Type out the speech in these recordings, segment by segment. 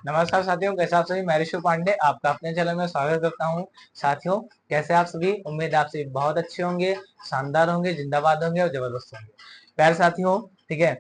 नमस्कार साथियों, कैसे आप सभी। मैं ऋषु पांडे आपका अपने चैनल में स्वागत करता हूं। साथियों, कैसे आप सभी। उम्मीद आप सभी बहुत अच्छे होंगे, शानदार होंगे, जिंदाबाद होंगे और जबरदस्त होंगे। प्यारे साथियों, ठीक है।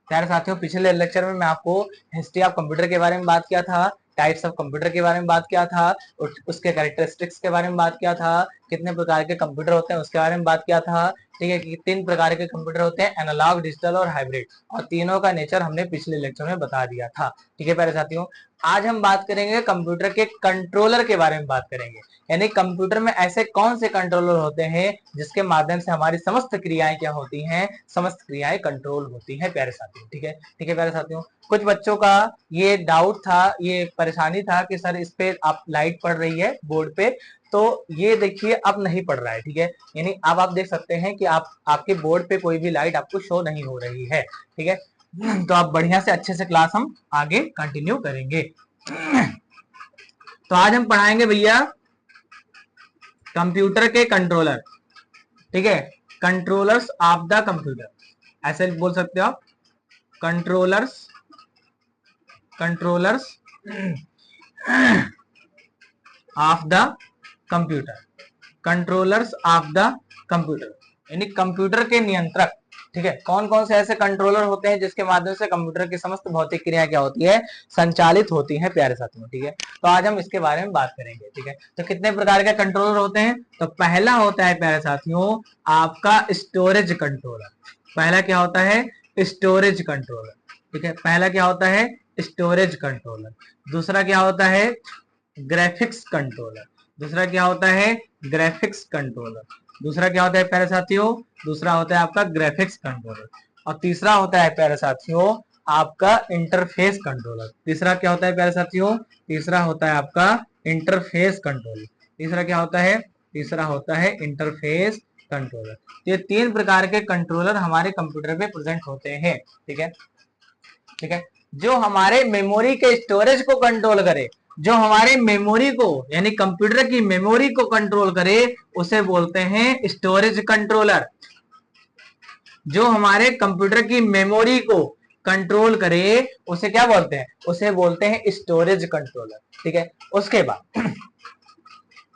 प्यारे साथियों, पिछले लेक्चर में मैं आपको हिस्ट्री ऑफ कंप्यूटर के बारे में बात किया था, टाइप्स ऑफ कंप्यूटर के बारे में बात किया था, उसके कैरेक्टरिस्टिक्स के बारे में बात किया था, कितने प्रकार के कंप्यूटर होते हैं उसके बारे में बात किया था। ठीक है कि 3 प्रकार के कंप्यूटर होते हैं, एनालॉग, डिजिटल और हाइब्रिड, और तीनों का नेचर हमने पिछले लेक्चर में बता दिया था। ठीक है प्यारे साथियों, आज हम बात करेंगे कंप्यूटर के कंट्रोलर के बारे में बात करेंगे। यानी कंप्यूटर में ऐसे कौन से कंट्रोलर होते हैं जिसके माध्यम से हमारी समस्त क्रियाएं क्या होती हैं, समस्त क्रियाएं कंट्रोल होती हैं प्यारे साथियों। ठीक है प्यारे साथियों, कुछ बच्चों का ये डाउट था, ये परेशानी था कि सर इस पे आप लाइट पड़ रही है बोर्ड पे, तो ये देखिए अब नहीं पड़ रहा है। ठीक है, यानी अब आप देख सकते हैं कि आपके बोर्ड पे कोई भी लाइट आपको शो नहीं हो रही है। ठीक है, तो आप बढ़िया से अच्छे से क्लास हम आगे कंटिन्यू करेंगे। तो आज हम पढ़ाएंगे भैया कंप्यूटर के कंट्रोलर। ठीक है, कंट्रोलर्स ऑफ द कंप्यूटर, ऐसे बोल सकते हो आप, controllers controllers of the computer, controllers of the computer, यानी कंप्यूटर के नियंत्रक। ठीक है, कौन कौन से ऐसे कंट्रोलर होते हैं जिसके माध्यम से कंप्यूटर की समस्त भौतिक क्रिया क्या होती है, संचालित होती है प्यारे साथियों। ठीक है, तो आज हम इसके बारे में बात करेंगे। ठीक है, तो कितने प्रकार के कंट्रोलर होते हैं, तो पहला होता है प्यारे साथियों आपका स्टोरेज कंट्रोलर। पहला क्या होता है, स्टोरेज कंट्रोलर। ठीक है, पहला क्या होता है, स्टोरेज कंट्रोलर। दूसरा क्या होता है, ग्राफिक्स कंट्रोलर। दूसरा क्या होता है, ग्राफिक्स कंट्रोलर। दूसरा क्या होता है प्यारे साथियों, दूसरा होता है आपका ग्राफिक्स कंट्रोलर। और तीसरा होता है प्यारे साथियों आपका इंटरफेस कंट्रोलर। तीसरा क्या होता है प्यारे साथियों, तीसरा होता है आपका इंटरफेस कंट्रोलर। तीसरा क्या होता है, तीसरा होता है इंटरफेस कंट्रोलर। ये 3 प्रकार के कंट्रोलर हमारे कंप्यूटर में प्रेजेंट होते हैं। ठीक है, ठीक है, जो हमारे मेमोरी के स्टोरेज को कंट्रोल करे, जो हमारे मेमोरी को यानी कंप्यूटर की मेमोरी को कंट्रोल करे, उसे बोलते हैं स्टोरेज कंट्रोलर। जो हमारे कंप्यूटर की मेमोरी को कंट्रोल करे उसे क्या बोलते हैं, उसे बोलते हैं स्टोरेज कंट्रोलर। ठीक है, उसके बाद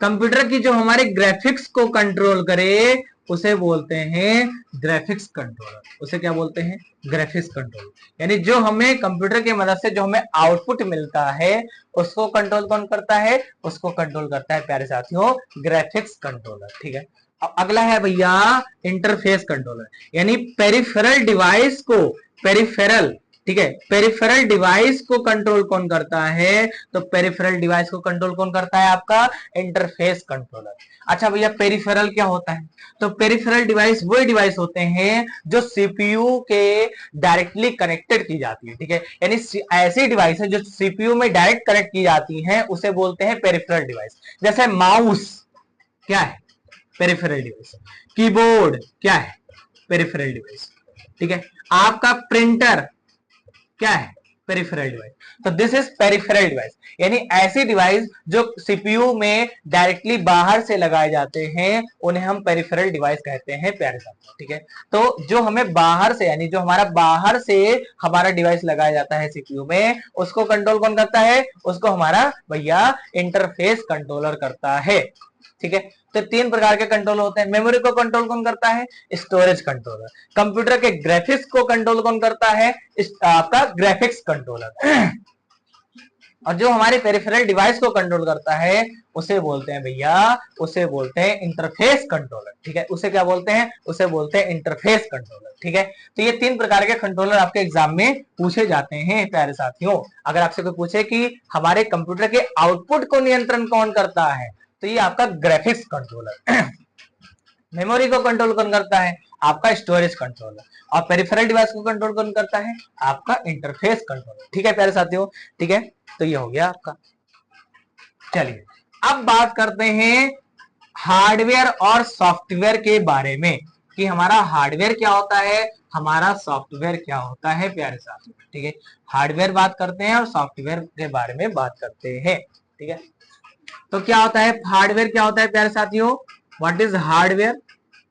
कंप्यूटर की जो हमारे ग्राफिक्स को कंट्रोल करे उसे बोलते हैं ग्राफिक्स कंट्रोलर। उसे क्या बोलते हैं, ग्राफिक्स कंट्रोलर। यानी जो हमें कंप्यूटर की मदद से जो हमें आउटपुट मिलता है उसको कंट्रोल कौन करता है, उसको कंट्रोल करता है प्यारे साथियों ग्राफिक्स कंट्रोलर। ठीक है, अब अगला है भैया इंटरफेस कंट्रोलर, यानी पेरिफेरल डिवाइस को, पेरिफेरल, ठीक है, पेरिफेरल डिवाइस को कंट्रोल कौन करता है, तो पेरिफेरल डिवाइस को कंट्रोल कौन करता है, आपका इंटरफेस कंट्रोलर। अच्छा भैया, पेरिफेरल क्या होता है, तो पेरिफेरल डिवाइस वो डिवाइस होते हैं जो सीपीयू के डायरेक्टली कनेक्टेड की जाती है। ठीक है, यानी ऐसी डिवाइस है जो सीपीयू में डायरेक्ट कनेक्ट की जाती है उसे बोलते हैं पेरिफेरल डिवाइस। जैसे माउस क्या है, पेरिफेरल डिवाइस। कीबोर्ड क्या है, पेरिफेरल डिवाइस। ठीक है, आपका प्रिंटर क्या है, पेरिफेरल डिवाइस। तो दिस इज पेरिफेरल डिवाइस, यानी ऐसी डिवाइस जो सीपीयू में डायरेक्टली बाहर से लगाए जाते हैं उन्हें हम पेरिफेरल डिवाइस कहते हैं प्यारे साथियों। ठीक है, तो जो हमें बाहर से यानी जो हमारा बाहर से हमारा डिवाइस लगाया जाता है सीपीयू में उसको कंट्रोल कौन करता है, उसको हमारा भैया इंटरफेस कंट्रोलर करता है। ठीक है, तो 3 प्रकार के कंट्रोल होते हैं। मेमोरी को कंट्रोल कौन करता है, स्टोरेज कंट्रोलर। कंप्यूटर के ग्राफिक्स को कंट्रोल कौन करता है, आपका ग्राफिक्स कंट्रोलर। और जो हमारे पेरिफेरल डिवाइस को कंट्रोल करता है उसे बोलते हैं भैया, उसे बोलते हैं इंटरफेस कंट्रोलर। ठीक है, उसे क्या बोलते हैं, उसे बोलते हैं इंटरफेस कंट्रोलर। ठीक है, तो ये 3 प्रकार के कंट्रोलर आपके एग्जाम में पूछे जाते हैं प्यारे साथियों। अगर आपसे कोई पूछे कि हमारे कंप्यूटर के आउटपुट को नियंत्रण कौन करता है, तो ये आपका ग्राफिक्स कंट्रोलर। मेमोरी को कंट्रोल कौन करता है, आपका स्टोरेज कंट्रोलर। और पेरिफेरल डिवाइस को कंट्रोल कौन करता है, आपका इंटरफेस कंट्रोलर। ठीक है प्यारे साथियों, ठीक है, तो ये हो गया आपका। चलिए अब बात करते हैं हार्डवेयर और सॉफ्टवेयर के बारे में कि हमारा हार्डवेयर क्या होता है, हमारा सॉफ्टवेयर क्या होता है प्यारे साथियों। ठीक है, हार्डवेयर बात करते हैं और सॉफ्टवेयर के बारे में बात करते हैं। ठीक है, तो क्या होता है हार्डवेयर, क्या होता है प्यारे साथियों, व्हाट इज हार्डवेयर।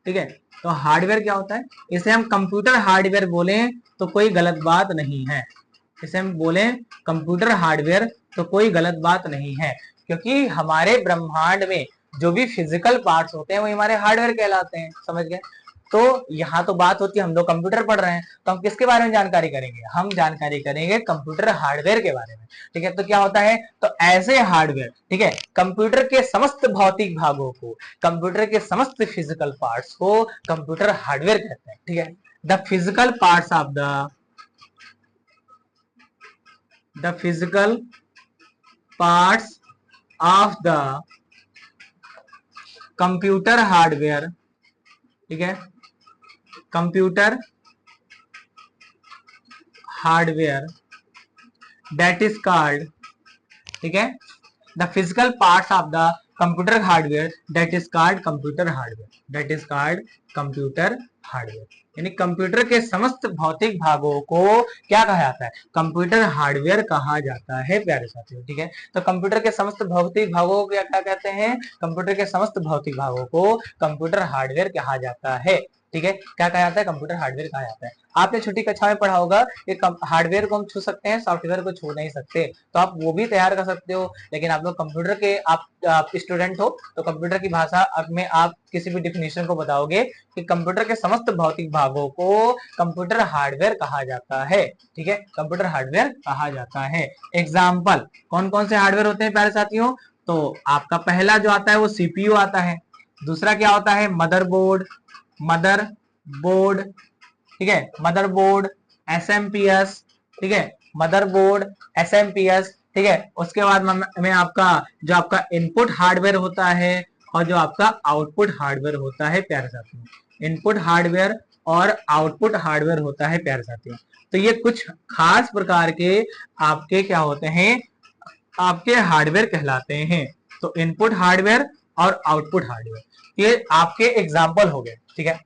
ठीक है, तो हार्डवेयर क्या होता है, इसे हम कंप्यूटर हार्डवेयर बोले तो कोई गलत बात नहीं है। इसे हम बोले कंप्यूटर हार्डवेयर तो कोई गलत बात नहीं है, क्योंकि हमारे ब्रह्मांड में जो भी फिजिकल पार्ट्स होते हैं वो हमारे हार्डवेयर कहलाते हैं, समझ गए। तो यहाँ तो बात होती है, हम लोग कंप्यूटर पढ़ रहे हैं तो हम किसके बारे में जानकारी करेंगे, हम जानकारी करेंगे कंप्यूटर हार्डवेयर के बारे में, ठीक है। तो क्या होता है, तो ऐसे हार्डवेयर, ठीक है, कंप्यूटर के समस्त भौतिक भागों को, कंप्यूटर के समस्त फिजिकल पार्ट्स को कंप्यूटर हार्डवेयर कहते हैं, ठीक है। The physical parts of the physical parts of the computer hardware, ठीक है, computer hardware that is called, ठीक है, the physical parts of the computer hardware that is called computer hardware, that is called computer hardware. यानी computer के समस्त भौतिक भागों को क्या कहा जाता है, कंप्यूटर हार्डवेयर कहा जाता है प्यारे साथियों, ठीक है। तो कंप्यूटर के समस्त भौतिक भागों को क्या कहते हैं, कंप्यूटर के समस्त भौतिक भागों को कंप्यूटर हार्डवेयर कहा जाता है, ठीक है। क्या कहा जाता है, कंप्यूटर हार्डवेयर कहा जाता है। आपने छोटी कक्षा में पढ़ा होगा कि हार्डवेयर को हम छू सकते हैं, सॉफ्टवेयर को छू नहीं सकते, तो आप वो भी तैयार कर सकते हो, लेकिन आप लोग कंप्यूटर के आप स्टूडेंट हो तो कंप्यूटर की भाषा में आप किसी भी डिफिनेशन को बताओगे कि कंप्यूटर के समस्त भौतिक भागों को कंप्यूटर हार्डवेयर कहा जाता है, ठीक है, कंप्यूटर हार्डवेयर कहा जाता है। एग्जाम्पल कौन कौन से हार्डवेयर होते हैं प्यारे साथियों, तो आपका पहला जो आता है वो सीपीयू आता है, दूसरा क्या होता है, मदरबोर्ड, मदरबोर्ड, ठीक है, मदरबोर्ड, एसएमपीएस, ठीक है, मदरबोर्ड, एसएमपीएस, ठीक है। उसके बाद में आपका जो आपका इनपुट हार्डवेयर होता है और जो आपका आउटपुट हार्डवेयर होता है प्यारे साथियों, इनपुट हार्डवेयर और आउटपुट हार्डवेयर होता है प्यारे साथियों। तो ये कुछ खास प्रकार के आपके क्या होते हैं, आपके हार्डवेयर कहलाते हैं। तो इनपुट हार्डवेयर और आउटपुट हार्डवेयर ये आपके एग्जाम्पल हो गए, ठीक है।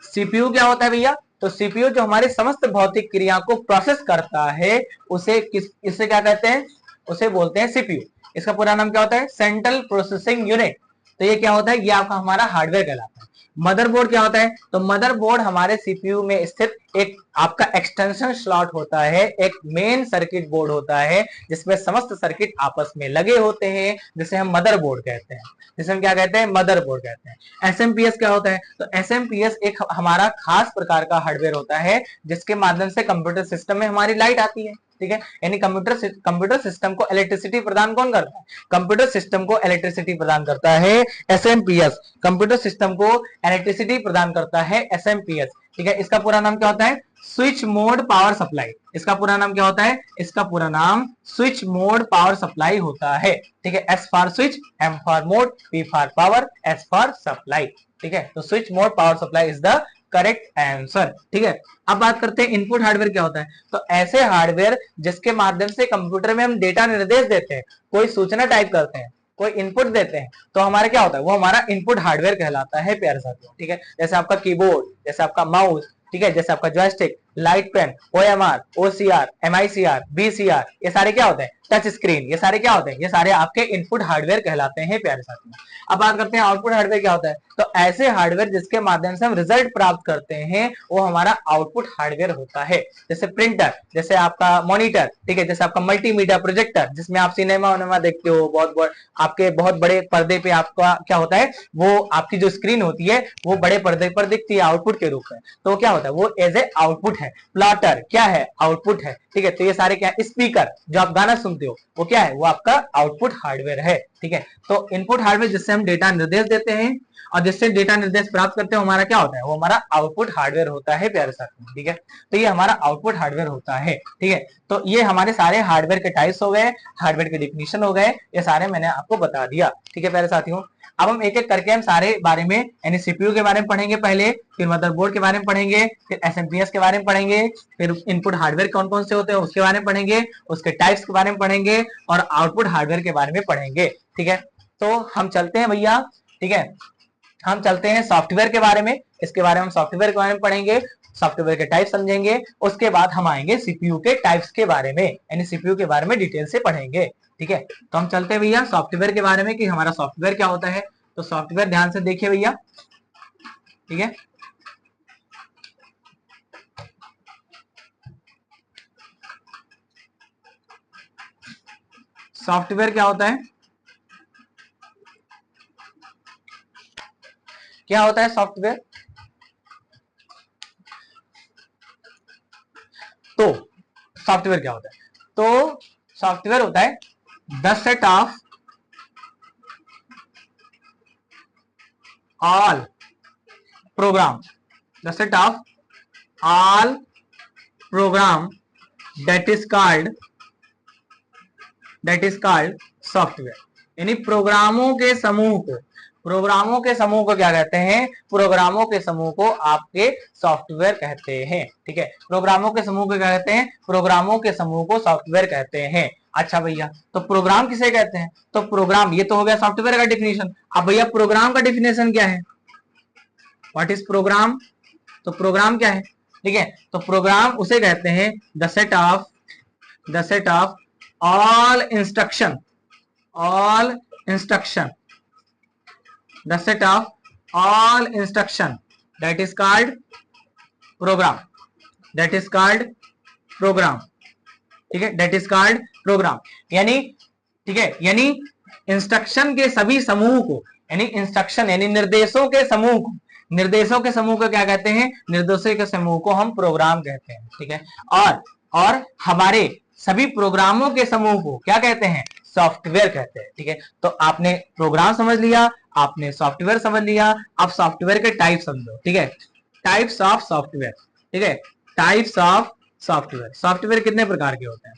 सीपीयू क्या होता है भैया, तो सीपीयू जो हमारे समस्त भौतिक क्रिया को प्रोसेस करता है उसे इसे क्या कहते हैं, उसे बोलते हैं सीपीयू। इसका पूरा नाम क्या होता है, सेंट्रल प्रोसेसिंग यूनिट। तो ये क्या होता है, ये आपका हमारा हार्डवेयर कहलाता है। मदरबोर्ड क्या होता है, तो मदरबोर्ड हमारे सीपीयू में स्थित एक आपका एक्सटेंशन स्लॉट होता है, एक मेन सर्किट बोर्ड होता है जिसमें समस्त सर्किट आपस में लगे होते हैं, जिसे हम मदरबोर्ड कहते हैं, जिसे हम क्या कहते हैं, मदरबोर्ड कहते हैं। एसएमपीएस क्या होता है, तो एसएमपीएस एक हमारा खास प्रकार का हार्डवेयर होता है जिसके माध्यम से कंप्यूटर सिस्टम में हमारी लाइट आती है, ठीक है। यानी कंप्यूटर सिस्टम को इलेक्ट्रिसिटी प्रदान कौन करता है, कंप्यूटर सिस्टम को इलेक्ट्रिसिटी प्रदान करता है एसएमपीएस, कंप्यूटर सिस्टम को इलेक्ट्रिसिटी प्रदान करता है एसएमपीएस, ठीक है। इसका पूरा नाम क्या होता है, स्विच मोड पावर सप्लाई। इसका पूरा नाम क्या होता है, इसका पूरा नाम स्विच मोड पावर सप्लाई होता है, ठीक है। S for switch, M for mode, P for power, S for supply, ठीक है। तो switch mode power supply is the correct answer, ठीक है। अब बात करते हैं इनपुट हार्डवेयर क्या होता है, तो ऐसे हार्डवेयर जिसके माध्यम से कंप्यूटर में हम डेटा निर्देश देते हैं, कोई सूचना टाइप करते हैं, कोई इनपुट देते हैं, तो हमारा क्या होता है, वो हमारा इनपुट हार्डवेयर कहलाता है प्यारे साथियों, ठीक है। जैसे आपका कीबोर्ड, जैसे आपका माउस, ठीक है, जैसे आपका joystick, light pen, OMR, OCR, MICR, BCR, ये सारे क्या होते हैं, टच स्क्रीन, ये सारे क्या होते हैं, ये सारे आपके इनपुट हार्डवेयर कहलाते हैं प्यारे साथियों। अब बात करते हैं आउटपुट हार्डवेयर क्या होता है, तो ऐसे हार्डवेयर जिसके माध्यम से हम रिजल्ट प्राप्त करते हैं वो हमारा आउटपुट हार्डवेयर होता है। जैसे प्रिंटर, जैसे आपका मॉनिटर, ठीक है, जैसे आपका मल्टीमीडिया प्रोजेक्टर जिसमें आप सिनेमा देखते हो, आपके बहुत बड़े पर्दे पे आपका क्या होता है, वो आपकी जो स्क्रीन होती है वो बड़े पर्दे पर दिखती है आउटपुट के रूप में, तो क्या होता है, वो एज ए आउटपुट है। प्लॉटर क्या है, आउटपुट है, ठीक है। तो ये सारे क्या है, स्पीकर जो आप गाना सुनते हो वो क्या है, वो आपका आउटपुट हार्डवेयर है, ठीक है। तो इनपुट हार्डवेयर जिससे हम डेटा निर्देश देते हैं और जिससे डेटा निर्देश प्राप्त करते हैं हमारा क्या होता है, वो हमारा आउटपुट हार्डवेयर होता है प्यारे साथियों, ठीक है। तो ये हमारा आउटपुट हार्डवेयर होता है, ठीक है। तो ये हमारे सारे हार्डवेयर के टाइप्स हो गए, हार्डवेयर के डिफिनेशन हो गए, ये सारे मैंने आपको बता दिया, ठीक है प्यारे साथियों। अब हम एक एक करके हम सारे बारे में, यानी सीपीयू के बारे में पढ़ेंगे पहले, फिर मदरबोर्ड के बारे में पढ़ेंगे, फिर एसएमपीएस के बारे में पढ़ेंगे, फिर इनपुट हार्डवेयर कौन कौन से होते हैं उसके बारे में पढ़ेंगे, उसके टाइप्स के बारे में पढ़ेंगे और आउटपुट हार्डवेयर के बारे में पढ़ेंगे, ठीक है। तो हम चलते हैं भैया, ठीक है, हम चलते हैं सॉफ्टवेयर के बारे में, इसके बारे में हम सॉफ्टवेयर के बारे में पढ़ेंगे, सॉफ्टवेयर के टाइप समझेंगे, उसके बाद हम आएंगे सीपीयू के टाइप्स के बारे में, यानी सीपीयू के बारे में डिटेल से पढ़ेंगे, ठीक है। तो हम चलते हैं भैया सॉफ्टवेयर के बारे में कि हमारा सॉफ्टवेयर क्या होता है। तो सॉफ्टवेयर ध्यान से देखिए भैया, ठीक है। सॉफ्टवेयर क्या होता है, क्या होता है सॉफ्टवेयर? तो सॉफ्टवेयर क्या होता है? तो सॉफ्टवेयर होता है the set of all programme, the set of all programme that is called software. यानी प्रोग्रामों के समूह को, प्रोग्रामों के समूह को क्या कहते हैं? प्रोग्रामों के समूह को आपके सॉफ्टवेयर कहते हैं। ठीक है, प्रोग्रामों के समूह को क्या कहते हैं? प्रोग्रामों के समूह को सॉफ्टवेयर कहते हैं। अच्छा भैया, तो प्रोग्राम किसे कहते हैं? तो प्रोग्राम, ये तो हो गया सॉफ्टवेयर का डिफिनेशन। अब भैया प्रोग्राम का डिफिनेशन क्या है? What is program? तो प्रोग्राम क्या है? ठीक है, तो प्रोग्राम उसे कहते हैं the set of all instruction, the set of all instruction that is called program, ठीक है, दैट इज कॉल्ड प्रोग्राम। यानी ठीक है, यानी इंस्ट्रक्शन के सभी समूह को, यानी इंस्ट्रक्शन यानी निर्देशों के समूह को, क्या कहते हैं? निर्देशों के समूह को हम प्रोग्राम कहते हैं। ठीक है, और हमारे सभी प्रोग्रामों के समूह को क्या कहते हैं? सॉफ्टवेयर कहते हैं। ठीक है, तो आपने प्रोग्राम समझ लिया, आपने सॉफ्टवेयर समझ लिया। अब सॉफ्टवेयर के टाइप समझो। ठीक है, टाइप्स ऑफ सॉफ्टवेयर। ठीक है, टाइप्स ऑफ सॉफ्टवेयर। सॉफ्टवेयर कितने प्रकार के होते हैं?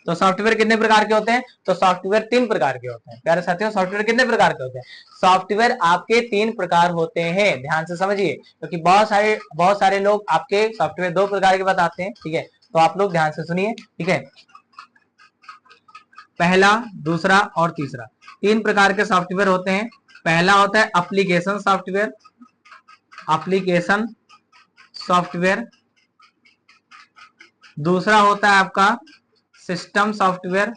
तो सॉफ्टवेयर कितने प्रकार के होते हैं? तो सॉफ्टवेयर 3 प्रकार के होते हैं। प्यारे साथियों, सॉफ्टवेयर कितने प्रकार के होते हैं? सॉफ्टवेयर आपके 3 प्रकार होते हैं। ध्यान से समझिए, क्योंकि बहुत सारे लोग आपके सॉफ्टवेयर 2 प्रकार के बताते हैं। ठीक है, तो आप लोग ध्यान से सुनिए। ठीक है, पहला, दूसरा और तीसरा 3 प्रकार के सॉफ्टवेयर होते हैं। पहला होता है एप्लीकेशन सॉफ्टवेयर, दूसरा होता है आपका सिस्टम सॉफ्टवेयर,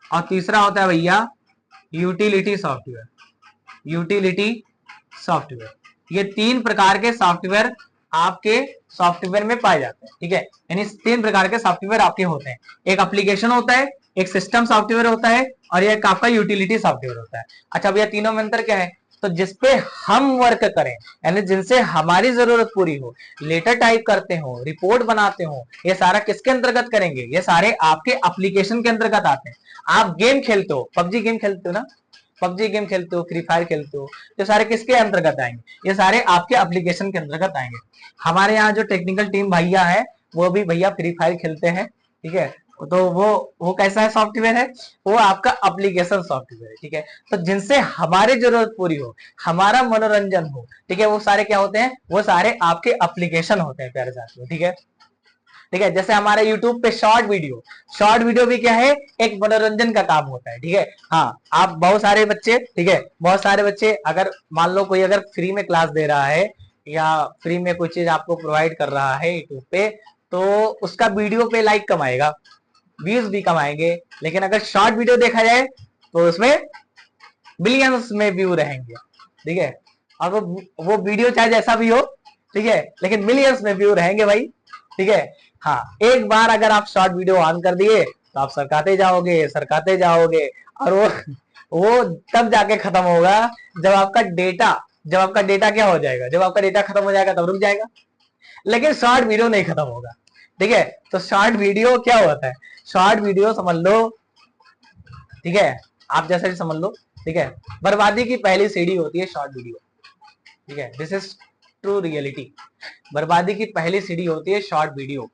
और तीसरा होता है भैया यूटिलिटी सॉफ्टवेयर। ये 3 प्रकार के सॉफ्टवेयर आपके सॉफ्टवेयर में पाए जाते हैं। ठीक है, यानी 3 प्रकार के सॉफ्टवेयर आपके होते हैं। एक एप्लीकेशन होता है, एक सिस्टम सॉफ्टवेयर होता है, और एक आपका यूटिलिटी सॉफ्टवेयर होता है। अच्छा भैया, तीनों में अंतर क्या है? तो जिसपे हम वर्क करें, यानी जिनसे हमारी जरूरत पूरी हो, लेटर टाइप करते हो, रिपोर्ट बनाते हो, ये सारा किसके अंतर्गत करेंगे? ये सारे आपके एप्लीकेशन के अंतर्गत आते हैं। आप गेम खेलते हो, पबजी गेम खेलते हो ना, पबजी गेम खेलते हो, फ्री फायर खेलते हो, ये सारे किसके अंतर्गत आएंगे? ये सारे आपके एप्लीकेशन के अंतर्गत आएंगे। हमारे यहाँ जो टेक्निकल टीम भैया है, वो भी भैया फ्री फायर खेलते हैं। ठीक है, तो वो कैसा है सॉफ्टवेयर है? वो आपका एप्लीकेशन सॉफ्टवेयर है। ठीक है, तो जिनसे हमारी जरूरत पूरी हो, हमारा मनोरंजन हो, ठीक है, वो सारे क्या होते हैं? वो सारे आपके एप्लीकेशन होते हैं प्यारे साथियों। ठीक है, ठीक है, जैसे हमारे YouTube पे शॉर्ट वीडियो भी क्या है? एक मनोरंजन का काम होता है। ठीक है, हाँ, आप बहुत सारे बच्चे, ठीक है, बहुत सारे बच्चे, अगर मान लो कोई अगर फ्री में क्लास दे रहा है या फ्री में कोई चीज आपको प्रोवाइड कर रहा है YouTube पे, तो उसका वीडियो पे लाइक कमाएगा, व्यूज भी कमाएंगे। लेकिन अगर शॉर्ट वीडियो देखा जाए तो उसमें बिलियंस में व्यू रहेंगे। ठीक है, और वो वीडियो चाहे जैसा भी हो, ठीक है, लेकिन मिलियंस में व्यू रहेंगे भाई। ठीक है, हाँ, एक बार अगर आप शॉर्ट वीडियो ऑन कर दिए तो आप सरकाते जाओगे, और वो तब जाके खत्म होगा जब आपका डेटा क्या हो जाएगा? जब आपका डेटा खत्म हो जाएगा तब रुक जाएगा, लेकिन शॉर्ट वीडियो नहीं खत्म होगा। ठीक है, तो शॉर्ट वीडियो क्या होता है? शॉर्ट वीडियो समझ लो, ठीक है, आप जैसे भी समझ लो। ठीक है, बर्बादी की पहली सीढ़ी होती है शॉर्ट वीडियो। ठीक है, दिस इज ट्रू रियलिटी। बर्बादी की पहली सीढ़ी होती है शॉर्ट वीडियो।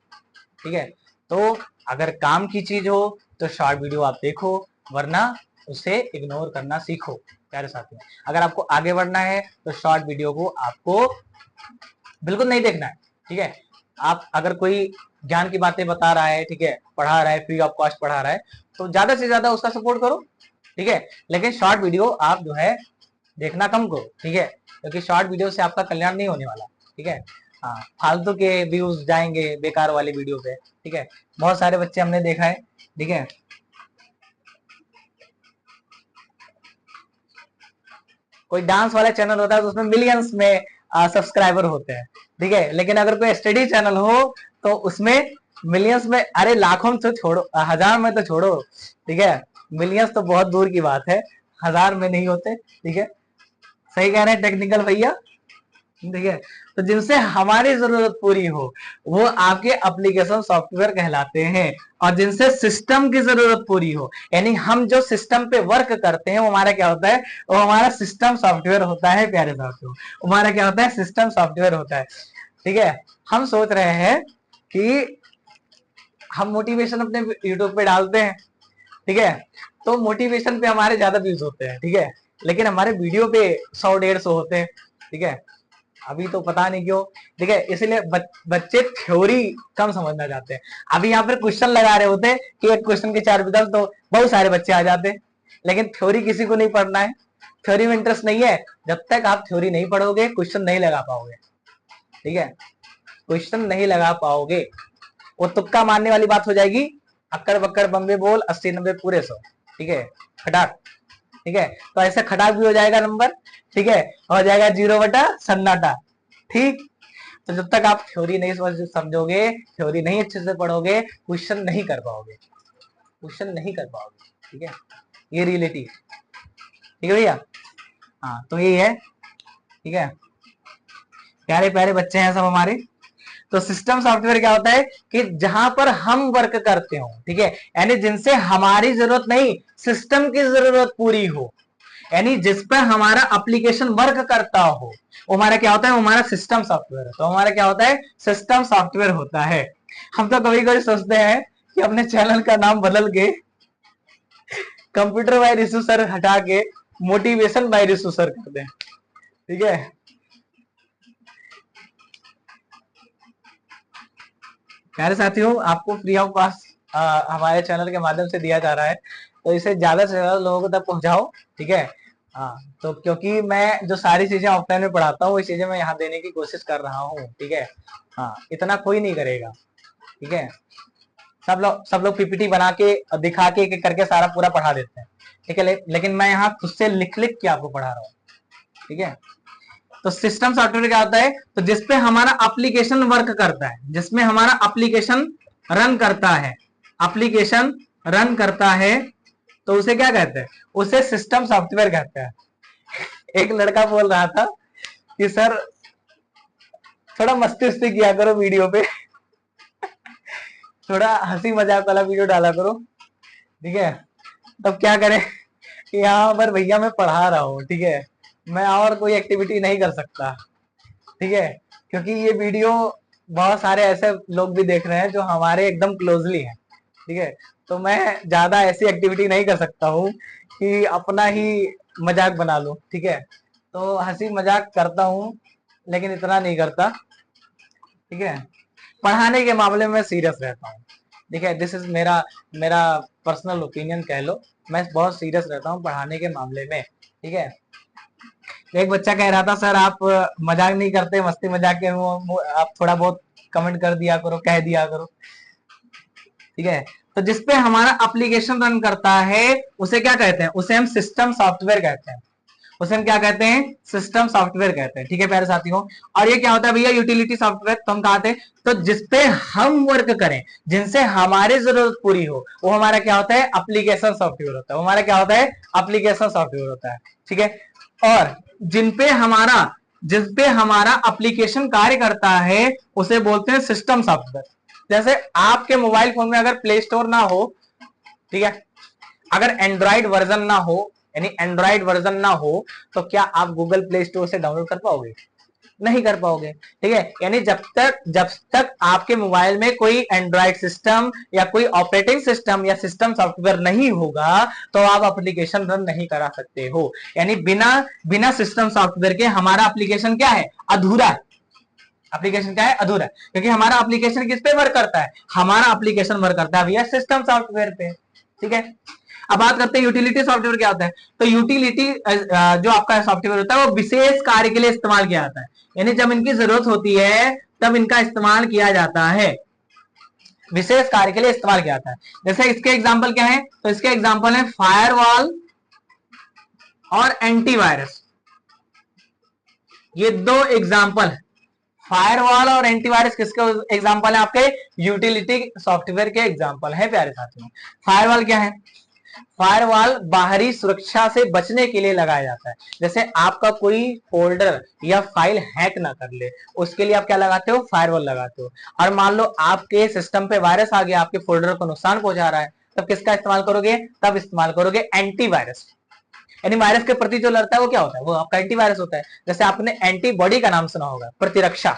ठीक है, तो अगर काम की चीज हो तो शॉर्ट वीडियो आप देखो, वरना उसे इग्नोर करना सीखो प्यारे साथियों। अगर आपको आगे बढ़ना है तो शॉर्ट वीडियो को आपको बिल्कुल नहीं देखना है। ठीक है, आप अगर कोई ज्ञान की बातें बता रहा है, ठीक है, पढ़ा रहा है, फ्री ऑफ कॉस्ट पढ़ा रहा है, तो ज्यादा से ज्यादा उसका सपोर्ट करो। ठीक है, लेकिन शॉर्ट वीडियो आप जो है देखना कम करो। ठीक है, क्योंकि शॉर्ट वीडियो से आपका कल्याण नहीं होने वाला। ठीक है, हाँ, फालतू के व्यूज जाएंगे बेकार वाली वीडियो पे। ठीक है, बहुत सारे बच्चे हमने देखा है। ठीक है, कोई डांस वाला चैनल होता है तो उसमें मिलियंस में सब्सक्राइबर होते हैं। ठीक है, लेकिन अगर कोई स्टडी चैनल हो तो उसमें मिलियंस में, अरे लाखों में तो छोड़ो, हजार में तो छोड़ो, ठीक है, मिलियंस तो बहुत दूर की बात है, हजार में नहीं होते, ठीक है, सही कह रहे हैं टेक्निकल भैया, ठीक है। तो जिनसे हमारी जरूरत पूरी हो वो आपके एप्लीकेशन सॉफ्टवेयर कहलाते हैं, और जिनसे सिस्टम की जरूरत पूरी हो, यानी हम जो सिस्टम पे वर्क करते हैं वो हमारा क्या होता है, वो हमारा सिस्टम सॉफ्टवेयर होता है प्यारे साथियों, हमारा क्या होता है, सिस्टम सॉफ्टवेयर होता है, ठीक है। हम सोच रहे हैं कि हम मोटिवेशन अपने यूट्यूब पे डालते हैं, ठीक है, तो मोटिवेशन पे हमारे ज्यादा व्यूज होते हैं, ठीक है, लेकिन हमारे वीडियो पे 100-150 होते हैं, ठीक है, अभी तो पता नहीं क्यों, ठीक है, इसलिए बच्चे थ्योरी कम समझना चाहते हैं। अभी यहाँ पर क्वेश्चन लगा रहे होते कि एक क्वेश्चन के 4 विकल्प, तो बहुत सारे बच्चे आ जाते, लेकिन थ्योरी किसी को नहीं पढ़ना है, थ्योरी में इंटरेस्ट नहीं है, जब तक आप थ्योरी नहीं पढ़ोगे क्वेश्चन नहीं लगा पाओगे, ठीक है, क्वेश्चन नहीं लगा पाओगे, वो तुक्का मारने वाली बात हो जाएगी, अक्कड़ बक्कड़ बम्बे बोल 80-90 पूरे 100, ठीक है, खटाक, ठीक है, तो ऐसे खटाक भी हो जाएगा नंबर, ठीक है, हो जाएगा 0 बटा सन्नाटा, ठीक। तो जब तक आप थ्योरी नहीं समझोगे, थ्योरी नहीं अच्छे से पढ़ोगे, क्वेश्चन नहीं कर पाओगे, क्वेश्चन नहीं कर पाओगे, ठीक है, ये रियलिटी है, ठीक है भैया। हाँ तो यही है, ठीक है, प्यारे प्यारे बच्चे हैं सब हमारे। तो सिस्टम सॉफ्टवेयर क्या होता है कि जहां पर हम वर्क करते हो, ठीक है, यानी जिनसे हमारी जरूरत नहीं, सिस्टम की जरूरत पूरी हो, यानी जिस पर हमारा एप्लीकेशन वर्क करता हो, वो हमारा क्या होता है, वो हमारा सिस्टम सॉफ्टवेयर है, तो हमारा क्या होता है, सिस्टम सॉफ्टवेयर होता है। हम तो कभी कभी सोचते हैं कि अपने चैनल का नाम बदल के कंप्यूटर बाय रिसु सर हटा के मोटिवेशन बाय रिसु सर कर दें, ठीक है। प्यारे साथियों, आपको फ्री ऑफ कॉस्ट हमारे चैनल के माध्यम से दिया जा रहा है, तो इसे ज्यादा से ज्यादा लोगों तक पहुंचाओ, ठीक है। हाँ, तो क्योंकि मैं जो सारी चीजें ऑफलाइन में पढ़ाता हूँ, वो चीजें मैं यहाँ देने की कोशिश कर रहा हूँ, ठीक है। हाँ, इतना कोई नहीं करेगा, ठीक है, सब लोग पीपीटी बना के दिखा के करके सारा पूरा पढ़ा देते हैं, ठीक है, लेकिन मैं यहाँ खुद से लिख लिख के आपको पढ़ा रहा हूँ, ठीक है। तो सिस्टम सॉफ्टवेयर क्या होता है, तो जिसपे हमारा एप्लीकेशन वर्क करता है, जिसमें हमारा एप्लीकेशन रन करता है, एप्लीकेशन रन करता है, तो उसे क्या कहते हैं, उसे सिस्टम सॉफ्टवेयर कहते हैं। एक लड़का बोल रहा था कि सर थोड़ा मस्ती उस्ती किया करो वीडियो पे थोड़ा हंसी मजाक वाला वीडियो डाला करो, ठीक है। तब क्या करें कि यहाँ पर भैया मैं पढ़ा रहा हूँ, ठीक है, मैं और कोई एक्टिविटी नहीं कर सकता, ठीक है, क्योंकि ये वीडियो बहुत सारे ऐसे लोग भी देख रहे हैं जो हमारे एकदम क्लोजली हैं, ठीक है, तो मैं ज्यादा ऐसी एक्टिविटी नहीं कर सकता हूँ कि अपना ही मजाक बना लूं, ठीक है, तो हंसी मजाक करता हूँ लेकिन इतना नहीं करता, ठीक है। पढ़ाने के मामले में सीरियस रहता हूँ, ठीक है, दिस इज मेरा मेरा पर्सनल ओपिनियन कह लो, मैं बहुत सीरियस रहता हूँ पढ़ाने के मामले में, ठीक है। एक बच्चा कह रहा था सर आप मजाक नहीं करते, मस्ती मजाक के आप थोड़ा बहुत कमेंट कर दिया करो, कह दिया करो, ठीक है। तो जिसपे हमारा एप्लीकेशन रन करता है उसे क्या कहते हैं, उसे हम सिस्टम सॉफ्टवेयर कहते हैं, उसे हम क्या कहते हैं, सिस्टम सॉफ्टवेयर कहते हैं, ठीक है प्यारे साथियों। और ये क्या होता है भैया, यूटिलिटी सॉफ्टवेयर, तो हम कहते हैं तो जिसपे हम वर्क करें, जिनसे हमारी जरूरत पूरी हो, वो हमारा क्या होता है, एप्लीकेशन सॉफ्टवेयर होता है, वो हमारा क्या होता है, एप्लीकेशन सॉफ्टवेयर होता है, ठीक है। और जिनपे हमारा एप्लीकेशन कार्य करता है उसे बोलते हैं सिस्टम सॉफ्टवेयर। जैसे आपके मोबाइल फोन में अगर प्ले स्टोर ना हो, ठीक है, अगर एंड्रॉइड वर्जन ना हो, यानी एंड्रॉइड वर्जन ना हो, तो क्या आप गूगल प्ले स्टोर से डाउनलोड कर पाओगे, नहीं कर पाओगे, ठीक है। यानी जब तक आपके मोबाइल में कोई एंड्रॉइड सिस्टम या कोई ऑपरेटिंग सिस्टम या सिस्टम सॉफ्टवेयर नहीं होगा तो आप एप्लीकेशन रन नहीं करा सकते हो, यानी बिना सिस्टम सॉफ्टवेयर के हमारा एप्लीकेशन क्या है, अधूरा है, एप्लीकेशन क्या है, अधूरा है, क्योंकि हमारा एप्लीकेशन किस पे वर्क करता है, हमारा एप्लीकेशन वर्क करता है भैया सिस्टम सॉफ्टवेयर पे, ठीक है। अब बात करते हैं यूटिलिटी सॉफ्टवेयर क्या होता है, तो यूटिलिटी जो आपका सॉफ्टवेयर होता है वो विशेष कार्य के लिए इस्तेमाल किया जाता है, यानी जब इनकी जरूरत होती है तब इनका इस्तेमाल किया जाता है, विशेष कार्य के लिए इस्तेमाल किया जाता है। जैसे इसके एग्जाम्पल क्या है, तो इसके एग्जाम्पल है फायरवॉल और एंटीवायरस, ये दो एग्जाम्पल है, फायरवॉल और एंटीवायरस किसके एग्जांपल है? आपके यूटिलिटी सॉफ्टवेयर के एग्जांपल है प्यारे साथियों। फायरवॉल क्या है? फायरवॉल बाहरी सुरक्षा से बचने के लिए लगाया जाता है। जैसे आपका कोई फोल्डर या फाइल हैक ना कर ले, उसके लिए आप क्या लगाते हो? फायरवॉल लगाते हो। और मान लो आपके सिस्टम पे वायरस आ गया, आपके फोल्डर को नुकसान पहुंचा रहा है, तब किसका इस्तेमाल करोगे? तब इस्तेमाल करोगे एंटीवायरस। यानी वायरस के प्रति जो लड़ता है वो क्या होता है? वो आपका एंटीवायरस होता है। जैसे आपने एंटीबॉडी का नाम सुना होगा, प्रतिरक्षा,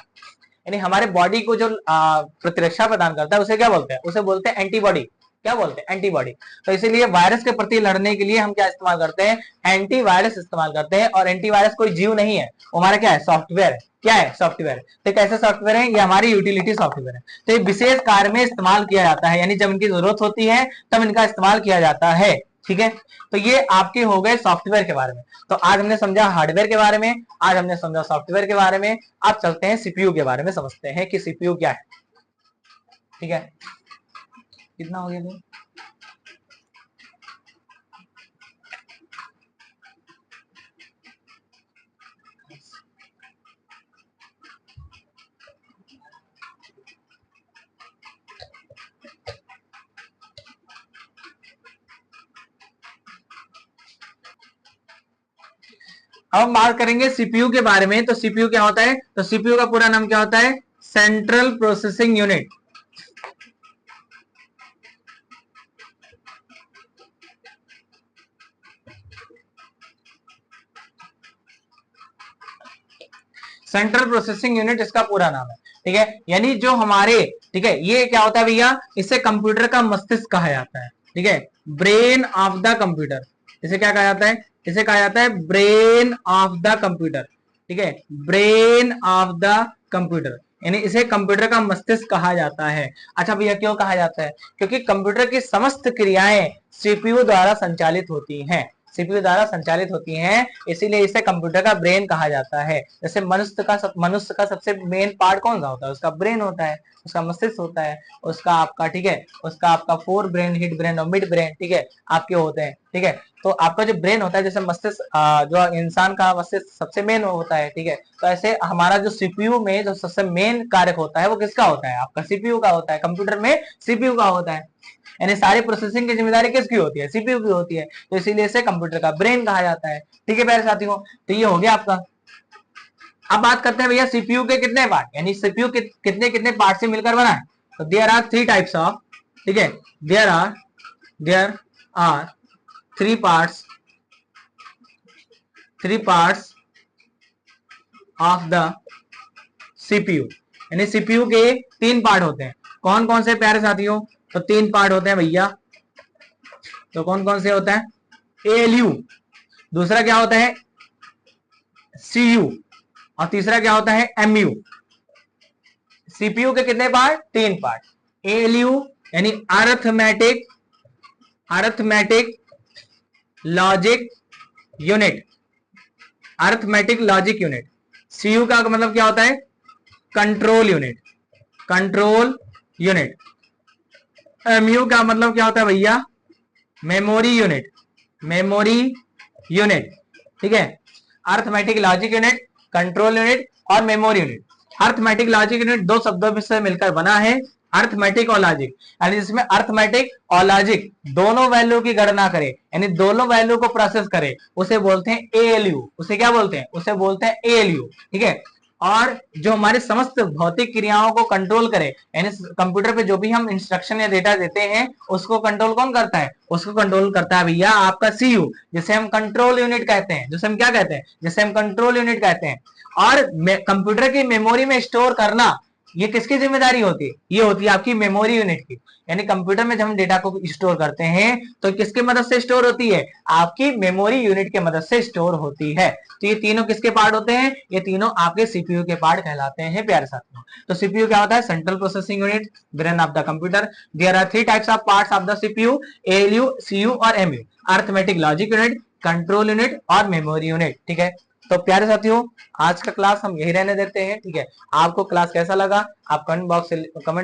यानी हमारे बॉडी को जो प्रतिरक्षा प्रदान करता है उसे क्या बोलते हैं? उसे बोलते हैं एंटीबॉडी। क्या बोलते हैं? एंटीबॉडी। तो इसीलिए वायरस के प्रति लड़ने के लिए हम क्या इस्तेमाल करते हैं? एंटीवायरस इस्तेमाल करते हैं। और एंटीवायरस कोई जीव नहीं है, वो हमारा क्या है? सॉफ्टवेयर है। क्या है? सॉफ्टवेयर। तो कैसे सॉफ्टवेयर है? ये हमारी यूटिलिटी सॉफ्टवेयर है। तो ये विशेष कार्य में इस्तेमाल किया जाता है, यानी जब इनकी जरूरत होती है तब इनका इस्तेमाल किया जाता है। ठीक है, तो ये आपके हो गए सॉफ्टवेयर के बारे में। तो आज हमने समझा हार्डवेयर के बारे में, आज हमने समझा सॉफ्टवेयर के बारे में। आप चलते हैं सीपीयू के बारे में, समझते हैं कि सीपीयू क्या है। ठीक है, कितना हो गया भाई? अब हम बात करेंगे सीपीयू के बारे में। तो सीपीयू क्या होता है? तो सीपीयू का पूरा नाम क्या होता है? Central processing unit. Central processing unit इसका पूरा नाम है। ठीक है, यानी जो हमारे, ठीक है, ये क्या होता है भैया? इसे कंप्यूटर का मस्तिष्क कहा जाता है। ठीक है, ब्रेन ऑफ द कंप्यूटर। इसे क्या कहा जाता है? इसे कहा जाता है ब्रेन ऑफ द कंप्यूटर। ठीक है, ब्रेन ऑफ द कंप्यूटर, यानी इसे कंप्यूटर का मस्तिष्क कहा जाता है। अच्छा भैया, क्यों कहा जाता है? क्योंकि कंप्यूटर की समस्त क्रियाएं सीपीयू द्वारा संचालित होती हैं। सीपीयू द्वारा संचालित होती हैं, इसीलिए इसे कंप्यूटर का ब्रेन कहा जाता है। जैसे मनुष्य का सबसे मेन पार्ट कौन सा होता है? उसका ब्रेन होता है, उसका मस्तिष्क होता है, उसका आपका, ठीक है, उसका आपका फोर ब्रेन, हिड ब्रेन और मिड ब्रेन, ठीक है, आपके होते हैं। ठीक है, तो आपका जो ब्रेन होता है, जैसे मस्तिष्क, जो इंसान का मस्तिष्क सबसे मेन होता है। ठीक है, तो ऐसे हमारा जो सीपीयू में जो सबसे मेन कार्य होता है वो किसका होता है? आपका सीपीयू का होता है। कंप्यूटर में सीपीयू का होता है, यानी सारी प्रोसेसिंग की जिम्मेदारी किसकी होती है? सीपीयू की होती है। तो इसीलिए इसे कंप्यूटर का ब्रेन कहा जाता है। ठीक है प्यारे साथियों, तो ये हो गया आपका। अब बात करते हैं भैया सीपीयू के कितने पार्ट, यानी सीपीयू कितने कितने पार्ट से मिलकर बना है। तो there are three types of, ठीक है, there are three parts of the CPU, यानी सीपीयू के तीन पार्ट होते हैं। कौन कौन से प्यारे साथियों? तो तीन पार्ट होते हैं भैया। तो कौन कौन से होता है? एएलयू, दूसरा क्या होता है? सीयू, और तीसरा क्या होता है? एमयू। सीपीयू के कितने पार्ट? तीन पार्ट। एएलयू यानी arithmetic logic unit, arithmetic logic unit. CU का मतलब क्या होता है? Control unit, control unit. MU का मतलब क्या होता है भैया? Memory unit, memory unit. ठीक है, arithmetic logic unit, control unit और memory unit. Arithmetic logic unit दो शब्दों से मिलकर बना है, अर्थमेटिक और लॉजिक, यानी जिसमें अर्थमेटिक और लॉजिक दोनों वैल्यू की गणना करे, यानी दोनों वैल्यू को प्रोसेस करे, उसे बोलते हैं एएलयू। उसे क्या बोलते हैं? उसे बोलते हैं एएलयू। ठीक है, और जो हमारे समस्त भौतिक क्रियाओं को कंट्रोल करे, यानी कंप्यूटर पे जो भी हम इंस्ट्रक्शन या डेटा देते हैं उसको कंट्रोल कौन करता है? उसको कंट्रोल करता है भैया आपका सीयू, जिसे हम कंट्रोल यूनिट कहते हैं, जिसे हम क्या कहते हैं? जिसे हम कंट्रोल यूनिट कहते हैं। और कंप्यूटर की मेमोरी में स्टोर करना, ये किसकी जिम्मेदारी होती है? ये होती है आपकी मेमोरी यूनिट की। यानी कंप्यूटर में जब हम डेटा को स्टोर करते हैं तो किसकी मदद से स्टोर होती है? आपकी मेमोरी यूनिट की मदद से स्टोर होती है। तो ये तीनों किसके पार्ट होते हैं? ये तीनों आपके सीपीयू के पार्ट कहलाते हैं प्यारे साथियों। तो सीपीयू क्या होता है? Central processing unit, brain of the computer. There are three types of parts of the CPU, ALU, CU और MU. Arithmetic logic unit, control unit और मेमोरी यूनिट। ठीक है, तो प्यारे साथियों आज का क्लास हम यही रहने देते हैं। ठीक है, आपको क्लास कैसा लगा आप कमेंट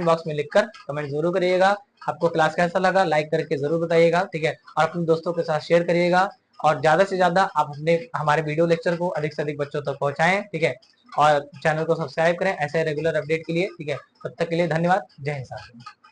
बॉक्स में लिखकर कमेंट जरूर करिएगा। आपको क्लास कैसा लगा लाइक करके जरूर बताइएगा। ठीक है, और अपने दोस्तों के साथ शेयर करिएगा। और ज्यादा से ज्यादा आप अपने हमारे वीडियो लेक्चर को अधिक से अधिक बच्चों तक पहुंचाएं, ठीक है। और चैनल को सब्सक्राइब करें ऐसे रेगुलर अपडेट के लिए, ठीक है। तब तक के लिए धन्यवाद। जय हिंद साथियों।